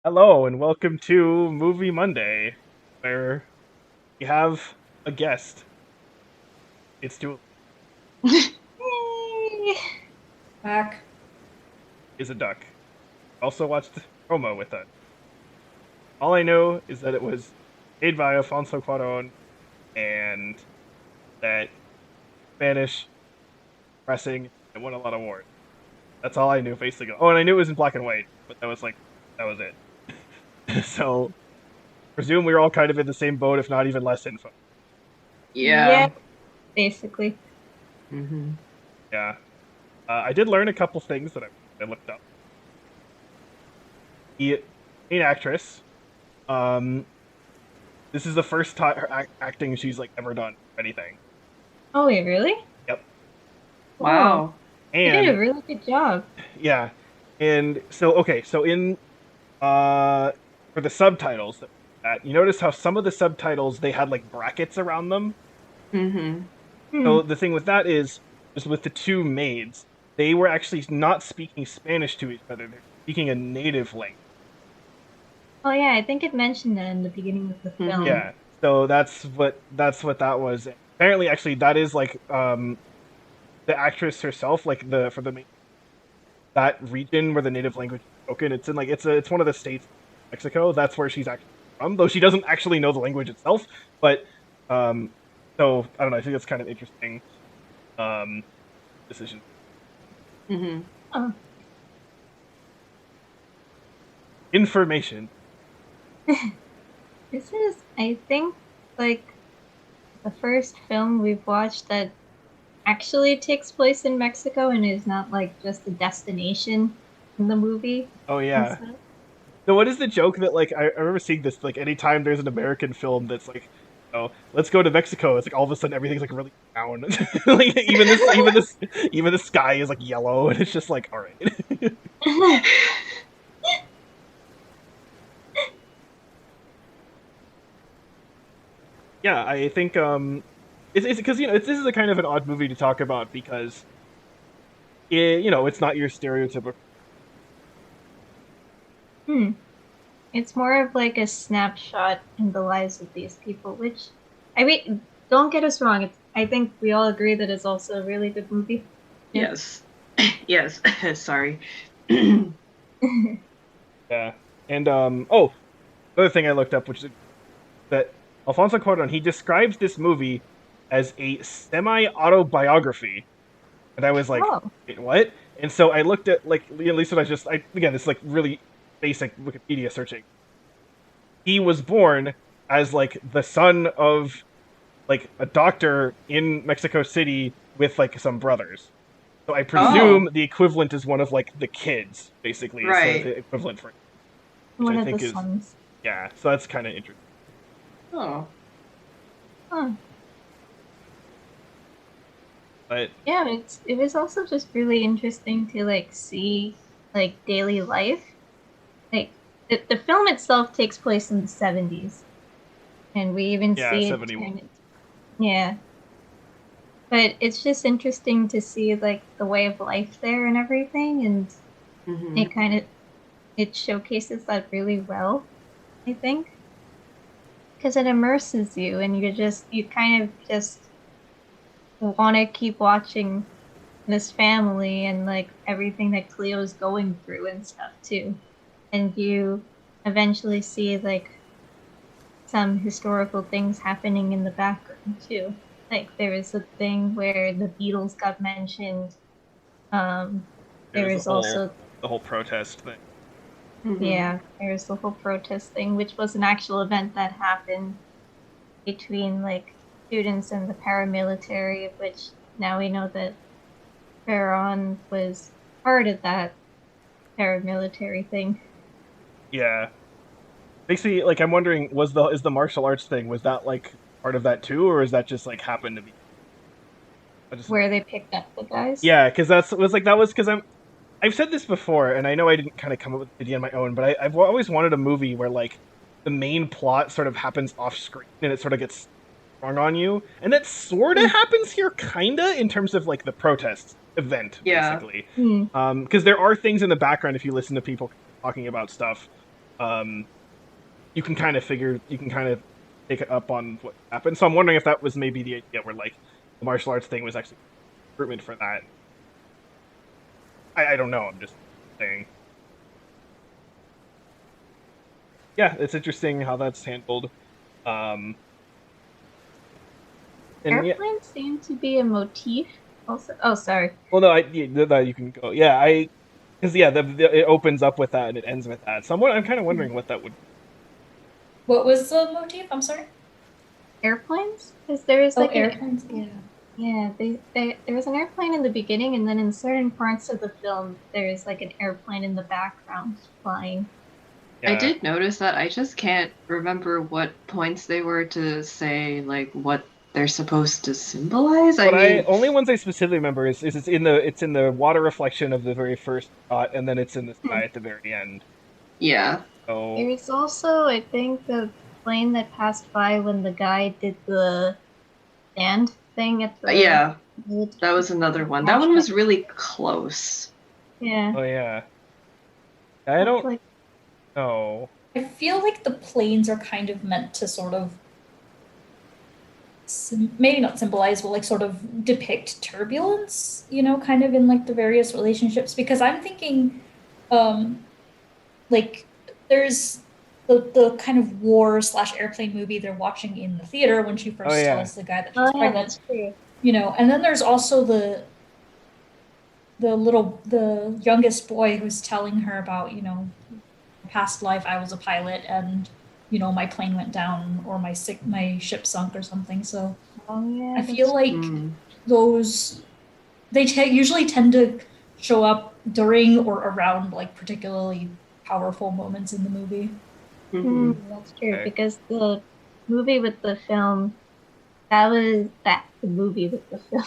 Hello and welcome to Movie Monday, where we have a guest. It's to Yay! Back. is a duck. Also watched Roma with us. All I know is that it was made by Alfonso Cuarón and that Spanish pressing and won a lot of awards. That's all I knew basically. Oh, and I knew it was in black and white, but that was it. So presume we were all kind of in the same boat, if not even less info. Yeah, Yeah. basically. hmm Yeah. I did learn a couple things that I looked up. The main actress, um, this is the first time her acting she's like ever done anything. Oh, wait, really? Yep. Wow. Wow. You did a And really good job. yeah, and so okay, so in uh for the subtitles, you notice how some of the subtitles they had like brackets around them. hmm Hmm. So the thing with that is, just with the two maids, they were actually not speaking Spanish to each other; they're speaking a native language. Oh, yeah, I think it mentioned that in the beginning of the hmm film. Yeah, so that's what that was. Apparently, actually, that is like the actress herself, like the for the main that region where the native language is spoken. It's in like it's one of the states, of Mexico. That's where she's actually from, though she doesn't actually know the language itself. But um, so I don't know. I think that's kind of interesting um decision. hmm Oh. Information. This is, I think, like the first film we've watched that actually takes place in Mexico and is not like just a destination in the movie Oh and yeah. stuff. So what is the joke that like I remember seeing this like anytime there's an American film that's like, oh, let's go to Mexico. It's like all of a sudden everything's like really brown. Like even the sky is like yellow, and it's just like all right. Yeah, I think it's because this is a kind of an odd movie to talk about because it's not your stereotypical. Hmm. It's more of like a snapshot in the lives of these people, which I mean, don't get us wrong. I think we all agree that it's also a really good movie. Yeah. Yes. Yes. Sorry. hmm Yeah, and another thing I looked up, which is that Alfonso Cuarón he describes this movie as a semi-autobiography. And I was like, Oh. wait, what? And so I looked at like at least what I again this is like really basic Wikipedia searching. He was born as like the son of like a doctor in Mexico City with like some brothers. So I Oh, presume the equivalent is one of like the kids, basically, is sort of right. the equivalent for which One I of the think is sons. yeah. So that's kind of interesting. Oh. Huh. But Yeah, it was also just really interesting to like see like daily life. Like the film itself takes place in the 70s, and we even yeah, see it 71. turn it. Yeah, but it's just interesting to see like the way of life there and everything, and hmm it kind of it showcases that really well, I think, because it immerses you and you kind of just want to keep watching this family and like everything that Cleo's going through and stuff too. And you eventually see like some historical things happening in the background too. Like there was a thing where the Beatles got mentioned. Um, there There's was also the whole protest thing. hmm yeah, there was the whole protest thing, which was an actual event that happened between like students and the paramilitary, which now we know that Farron was part of that paramilitary thing. Yeah, basically, like I'm wondering, was the is the martial arts thing was that like part of that too, or is that just like happened to be? I just Where they picked up the guys. yeah, because that's was like that was because I've said this before, and I know I didn't kind of come up with the idea on my own, but I've always wanted a movie where like the main plot sort of happens off screen and it sort of gets sprung on you, and that sort of Hmm. happens here, kinda in terms of like the protest event, Yeah. basically. Hmm. Because there are things in the background if you listen to people talking about stuff. you can kind of take it up on what happened. So I'm wondering if that was maybe the idea where like the martial arts thing was actually recruitment for that. I don't know. I'm just saying. Yeah, it's interesting how that's handled. And Airplanes seem to be a motif. Also, oh, sorry. Well, no, you can go. Yeah, because it opens up with that and it ends with that. So I'm kind of wondering what that would. What was the motif? I'm sorry. Airplanes? Because there was like airplanes. Yeah, there was an airplane in the beginning, and then in certain parts of the film, there's like an airplane in the background flying. Yeah. I did notice that. I just can't remember what points they were to say, like what they're supposed to symbolize. Only ones I specifically remember is it's in the water reflection of the very first shot, and then it's in the sky at the very end. Yeah. So there was also, I think, the plane that passed by when the guy did the stand thing at the yeah. That was another one. That one was really close. Yeah. Oh yeah. I don't know. I feel like the planes are kind of meant to sort of maybe not symbolize, but like sort of depict turbulence, you know, kind of in like the various relationships. Because I'm thinking, like there's the kind of war / airplane movie they're watching in the theater when she first tells the guy that she's pregnant. That's true. You know, and then there's also the youngest boy who's telling her about, you know, past life I was a pilot and, you know, my plane went down or my ship sunk or something. So I feel like those usually tend to show up during or around like particularly powerful moments in the movie. That's true, because the movie with the film, the movie with the film.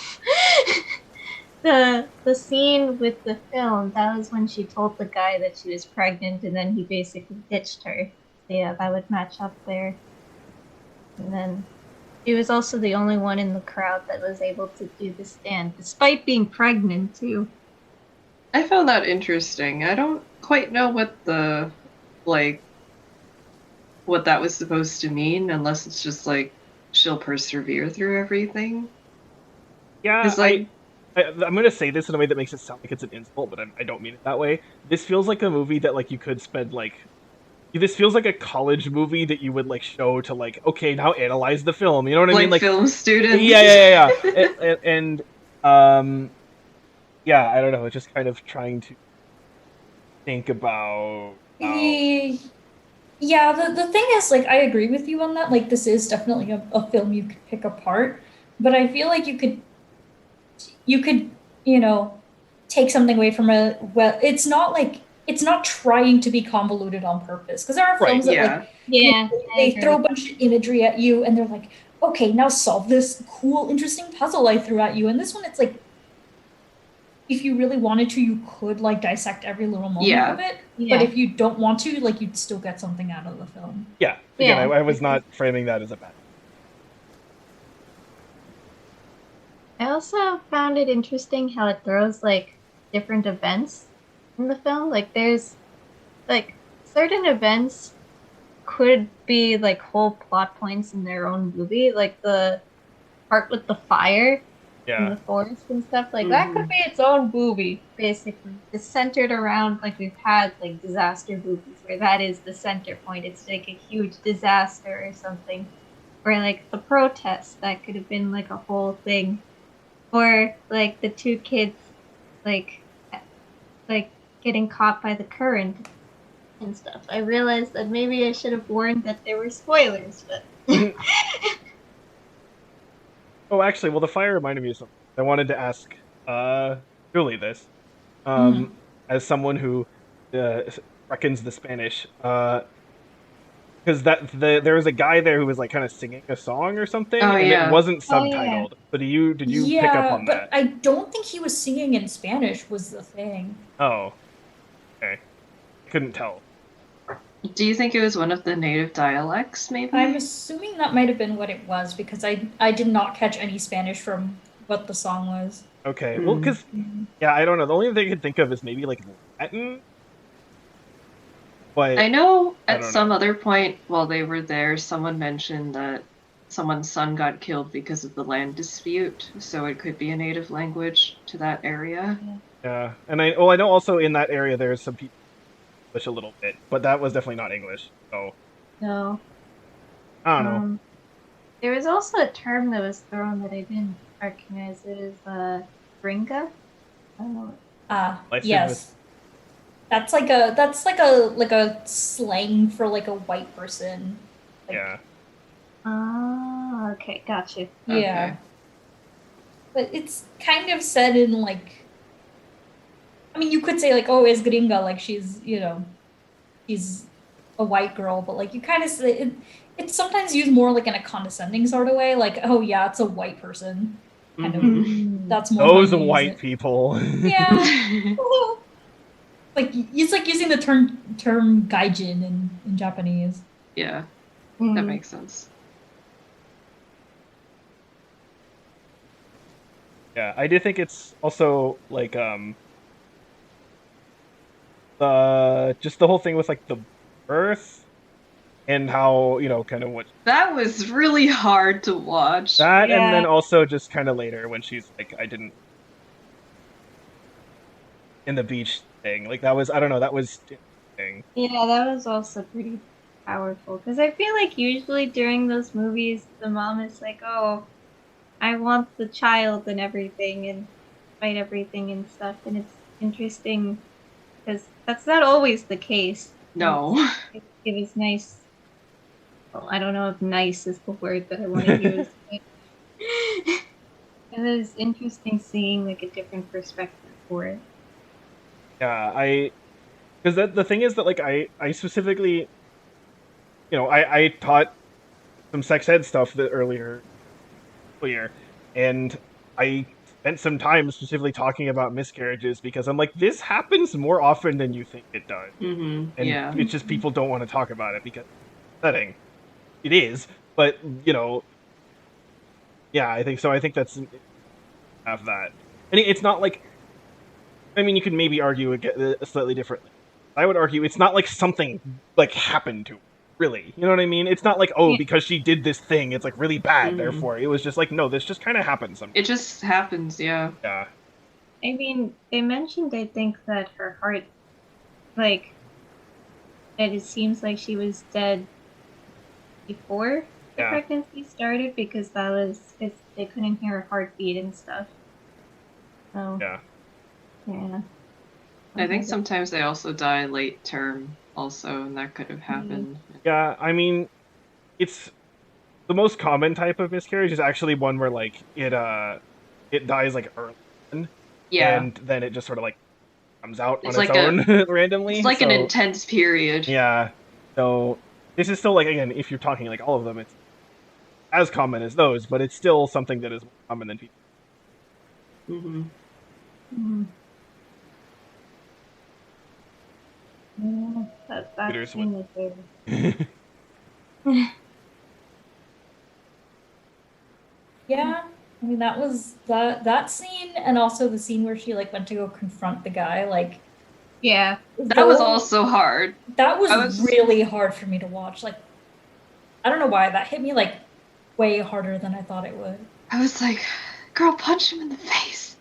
The scene with the film, that was when she told the guy that she was pregnant and then he basically ditched her. So yeah, that would match up there. And then she was also the only one in the crowd that was able to do the stand, despite being pregnant too. I found that interesting. I don't quite know what what that was supposed to mean, unless it's just like she'll persevere through everything. Yeah, I'm going to say this in a way that makes it sound like it's an insult, but I don't mean it that way. This feels like a movie that like you could spend like. This feels like a college movie that you would like show to like, okay, now analyze the film. You know what I mean? Like film students. Yeah. and yeah, I don't know. It's just kind of trying to think about. Yeah, the thing is, like, I agree with you on that. Like, this is definitely a film you could pick apart, but I feel like you could, you know, take something away from it's not trying to be convoluted on purpose, because there are films that they throw a bunch of imagery at you and they're like, okay, now solve this cool, interesting puzzle I threw at you. And this one, it's like, if you really wanted to, you could like dissect every little moment of it. Yeah. But if you don't want to, like, you'd still get something out of the film. Yeah. Again, I was not framing that as a bad. I also found it interesting how it throws like different events in the film. Like there's like certain events could be like whole plot points in their own movie, like the part with the fire in the forest and stuff. Like that could be its own movie, basically. It's centered around, like, we've had like disaster movies where that is the center point. It's like a huge disaster or something. Or like the protest, that could have been like a whole thing. Or like the two kids like getting caught by the current and stuff. I realized that maybe I should have warned that there were spoilers, but Oh, actually, well, the fire reminded me of something. I wanted to ask Julie this. As someone who reckons the Spanish, because there was a guy there who was like kind of singing a song or something, it wasn't subtitled. But did you pick up on that? But I don't think he was singing in Spanish was the thing. Oh, okay. I couldn't tell. Do you think it was one of the native dialects, maybe? I'm assuming that might have been what it was, because I did not catch any Spanish from what the song was. Okay, well, because, I don't know. The only thing I could think of is maybe, like, Latin? But I know I at don't some know. other point while they were there, someone mentioned that someone's son got killed because of the land dispute, so it could be a native language to that area. Yeah, and I know also in that area there's some people English a little bit, but that was definitely not English. So No. I don't know. There was also a term that was thrown that I didn't recognize. It is Gringa. I don't know. Yes. That's like a slang for like a white person. Like, Yeah. Ah, okay, gotcha. Yeah. Okay. But it's kind of said in like, I mean, you could say like, oh, is gringa, like she's, she's a white girl, but like you kind of say it's sometimes used more like in a condescending sort of way, like, oh yeah, it's a white person. Kind of, Mhm. that's more Those how you use white it. people. Yeah. Like it's like using the term gaijin in Japanese. Yeah, that Mm. makes sense. Yeah, I do think it's also like the just the whole thing with like the birth and how, kind of what That was really hard to watch. that, and Yeah. then also just kind of later when she's like, I didn't in the beach thing. Like that was, I don't know, that was interesting. Yeah, that was also pretty powerful because I feel like usually during those movies, the mom is like, "Oh, I want the child and everything and fight everything and stuff," and it's interesting because that's not always the case. And No. it was nice. Well, I don't know if "nice" is the word that I want to use. But it was interesting seeing like a different perspective for it. Yeah, because the thing is that like I specifically, I taught some sex ed stuff that earlier, and I spent some time specifically talking about miscarriages because I'm like, this happens more often than you think it does, and Yeah. it's just people don't want to talk about it because it's upsetting. It is, but yeah, I think so. I think that's have that, and it's not like, I mean, you could maybe argue it slightly differently. I would argue it's not like something like happened to her, really. You know what I mean? It's not like, oh, Yeah. because she did this thing, it's like really bad. Therefore, it was just like, no, this just kind of happens sometimes. It just happens, yeah. Yeah. I mean, they mentioned, I think, that her heart, like, that it seems like she was dead before the Yeah. pregnancy started because they couldn't hear her heartbeat and stuff. So, Yeah. yeah. I think sometimes they also die late term also, and that could have happened. Yeah, I mean, it's the most common type of miscarriage is actually one where like it dies like early on, Yeah. and then it just sort of like comes out It's on its like own randomly. It's like an So intense period. yeah. So this is still like, again, if you're talking like all of them, it's as common as those, but it's still something that is more common than people. Yeah, that's Computers Yeah. I mean, that was that scene, and also the scene where she like went to go confront the guy. Like, yeah, that was also hard. That was really hard for me to watch. Like, I don't know why that hit me like way harder than I thought it would. I was like, girl, punch him in the face.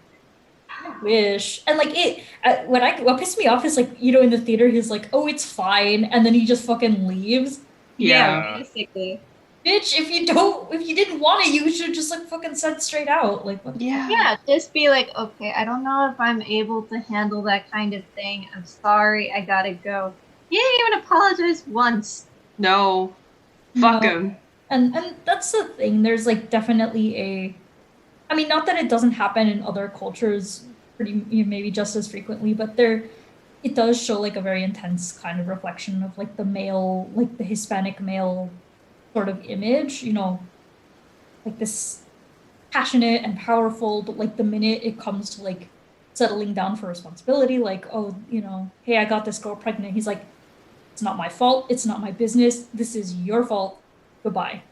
I wish. And like what pissed me off is like, in the theater he's like, oh, it's fine, and then he just fucking leaves. Yeah, basically. Bitch, if you didn't want it, you should just like fucking said straight out. Like, what the fuck? Yeah, just be like, okay, I don't know if I'm able to handle that kind of thing. I'm sorry, I gotta go. He didn't even apologize once. No. Fuck him. And that's the thing. There's like definitely I mean, not that it doesn't happen in other cultures maybe just as frequently, but it does show like a very intense kind of reflection of like the male, like the Hispanic male sort of image, like this passionate and powerful, but like the minute it comes to like settling down for responsibility, like, oh, hey, I got this girl pregnant. He's like, it's not my fault. It's not my business. This is your fault. Goodbye.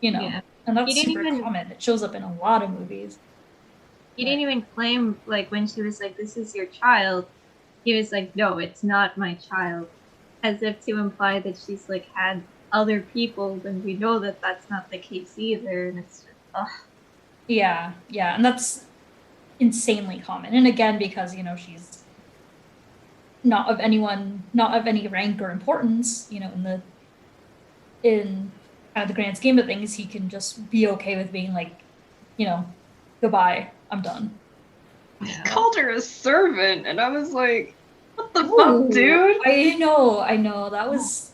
Yeah. And that's super common. It shows up in a lot of movies. He didn't even claim, like, when she was like, this is your child, he was like, no, it's not my child. as if to imply that she's like had other people, then we know that that's not the case either, and it's just, ugh. Yeah, and that's insanely common. And again, because she's not of any rank or importance, in kind of the grand scheme of things, he can just be okay with being like, goodbye, I'm done. He called her a servant, and I was like, what the fuck, dude? I know. That was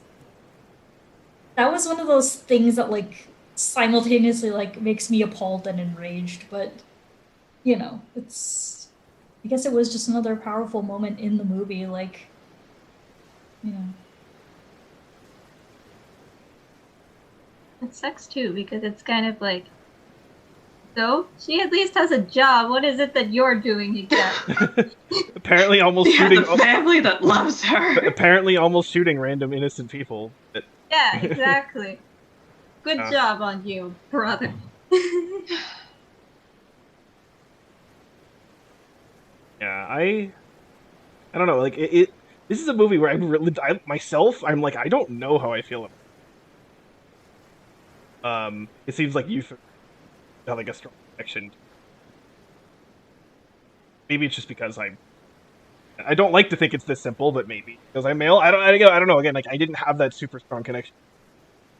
one of those things that like simultaneously like makes me appalled and enraged, but it's, I guess it was just another powerful moment in the movie, like, It sucks too, because it's kind of like, so she at least has a job. What is it that you're doing again? Apparently almost shooting a family that loves her. Apparently almost shooting random innocent people. Yeah, exactly. Good job on you, brother. Yeah, I don't know. Like this is a movie where I'm like, I don't know how I feel about it. It seems like you have like a strong connection. Maybe it's just because I don't like to think it's this simple, but maybe because I'm male. I don't know. Again, like I didn't have that super strong connection.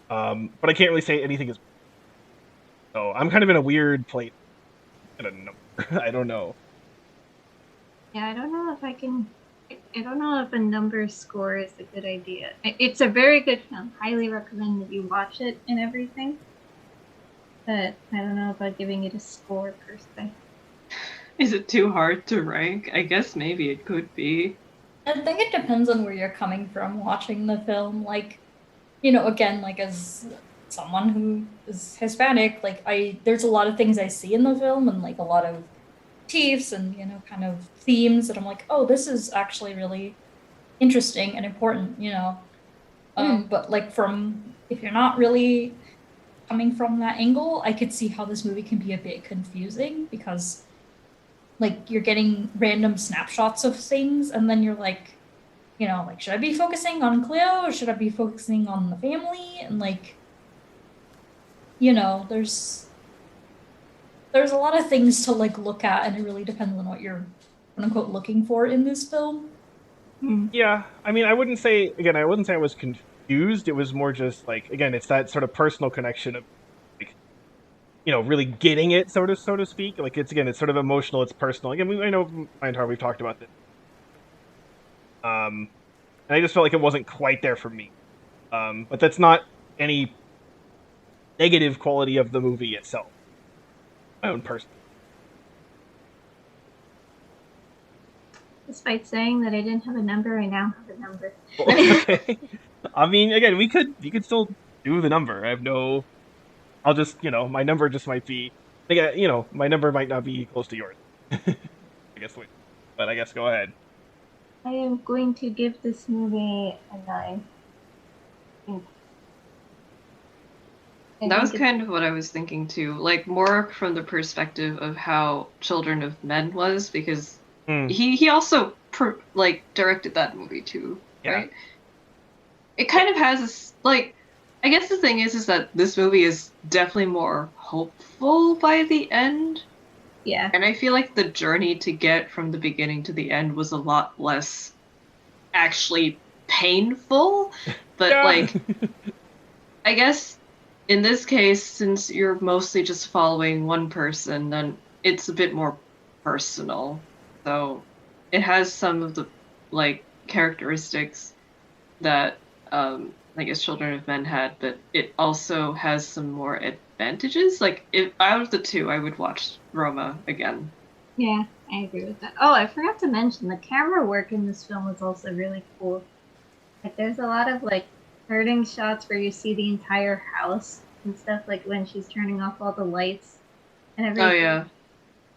But I can't really say anything is. So I'm kind of in a weird place. I don't know. I don't know. Yeah, I don't know if I can. I don't know if a number score is a good idea. It's a very good film. Highly recommend that you watch it and everything. But I don't know about giving it a score per se. Is it too hard to rank? I guess maybe it could be. I think it depends on where you're coming from watching the film. Like, again, like as someone who is Hispanic, like there's a lot of things I see in the film and like a lot of motifs and kind of themes that I'm like, oh, this is actually really interesting and important, but like if you're not really coming from that angle, I could see how this movie can be a bit confusing because like you're getting random snapshots of things and then you're like, like, should I be focusing on Cleo or should I be focusing on the family? And like, there's a lot of things to like look at, and it really depends on what you're quote unquote looking for in this film. Yeah, I mean, I wouldn't say I was confused. It was more just like, again, it's that sort of personal connection of like, really getting it, so to speak. Like it's sort of emotional, it's personal. Again, I know my entire we've talked about this. And I just felt like it wasn't quite there for me. But that's not any negative quality of the movie itself. My own person. Despite saying that I didn't have a number, I now have a number. Okay. I mean, again, you could still do the number. I'll just, my number just might be, my number might not be close to yours. I guess go ahead. I am going to give this movie a 9. That was kind of what I was thinking too, like more from the perspective of how Children of Men was, because he also directed that movie too, right? It kind of has this, like, I guess the thing is that this movie is definitely more hopeful by the end. Yeah. And I feel like the journey to get from the beginning to the end was a lot less actually painful, but like, I guess in this case, since you're mostly just following one person, then it's a bit more personal. So it has some of the like characteristics that I guess Children of Men had, but it also has some more advantages. Like, if out of the two, I would watch Roma again. Yeah, I agree with that. Oh, I forgot to mention the camera work in this film was also really cool. Like, there's a lot of like turning shots where you see the entire house and stuff, like when she's turning off all the lights and everything. Oh yeah,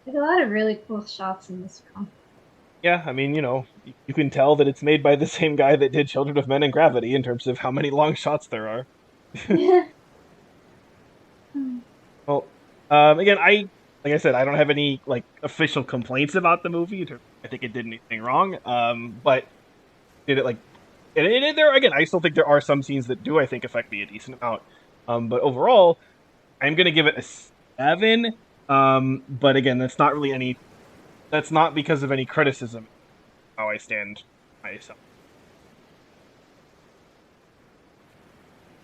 there's a lot of really cool shots in this film. Yeah, I mean, you can tell that it's made by the same guy that did Children of Men and Gravity in terms of how many long shots there are. Well, again, like I said, I don't have any like official complaints about the movie. I think it did anything wrong. But did it like And there again, I still think there are some scenes that do, I think, affect me a decent amount. But overall, I'm gonna give it a 7. But again, that's not really any. That's not because of any criticism. How I stand myself.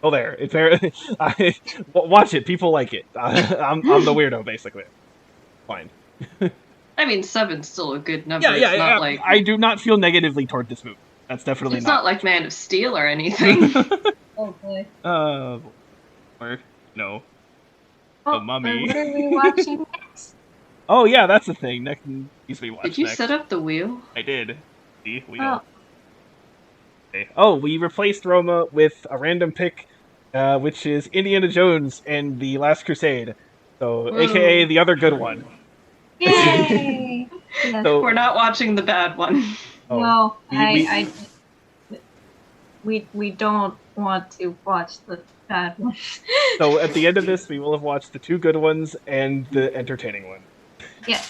Oh, there. It's very. Watch it. People like it. I'm the weirdo, basically. Fine. I mean, 7's still a good number. Yeah. It's not like I do not feel negatively toward this movie. That's definitely it's not like Man of Steel or anything. Oh boy. Or no. Oh, mummy. what are we watching next? Oh yeah, that's the thing. Next piece we watch. Did you next. set up the wheel? I did. See, wheel. Oh. Okay. Oh, we replaced Roma with a random pick, which is Indiana Jones and the Last Crusade. So, Whoa. AKA the other good one. Yay! Yes. So, We're not watching the bad one. oh, No, we don't want to watch the bad one. So at the end of this, we will have watched the 2 good ones and the entertaining one. Yeah.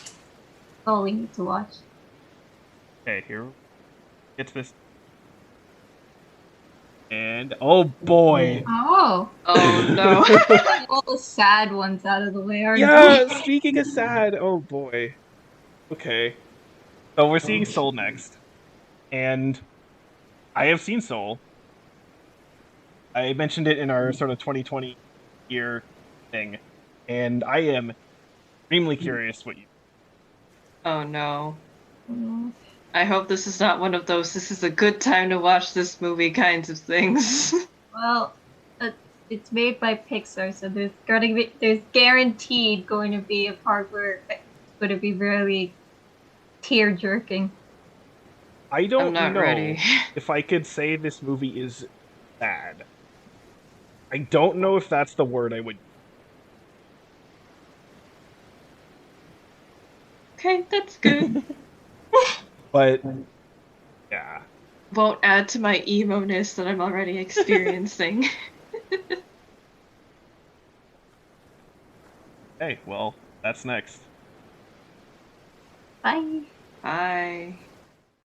All we need to watch. Okay, here. Get this. And oh boy. Oh. Oh no. All the sad ones out of the way already. Yeah, speaking of sad, oh boy. Okay. So we're seeing Soul next. And I have seen Soul. I mentioned it in our sort of 2020 year thing. And I am extremely curious what you... Oh no. Mm. I hope this is not one of those this is a good time to watch this movie kinds of things. Well, it's made by Pixar, so there's guaranteed going to be a part where it's going to be really tear-jerking. I don't I'm not know ready. if I could say this movie is bad. I don't know if that's the word I would... Okay, that's good. But, yeah. Won't add to my emo-ness that I'm already experiencing. Hey, well, that's next. Bye. Bye.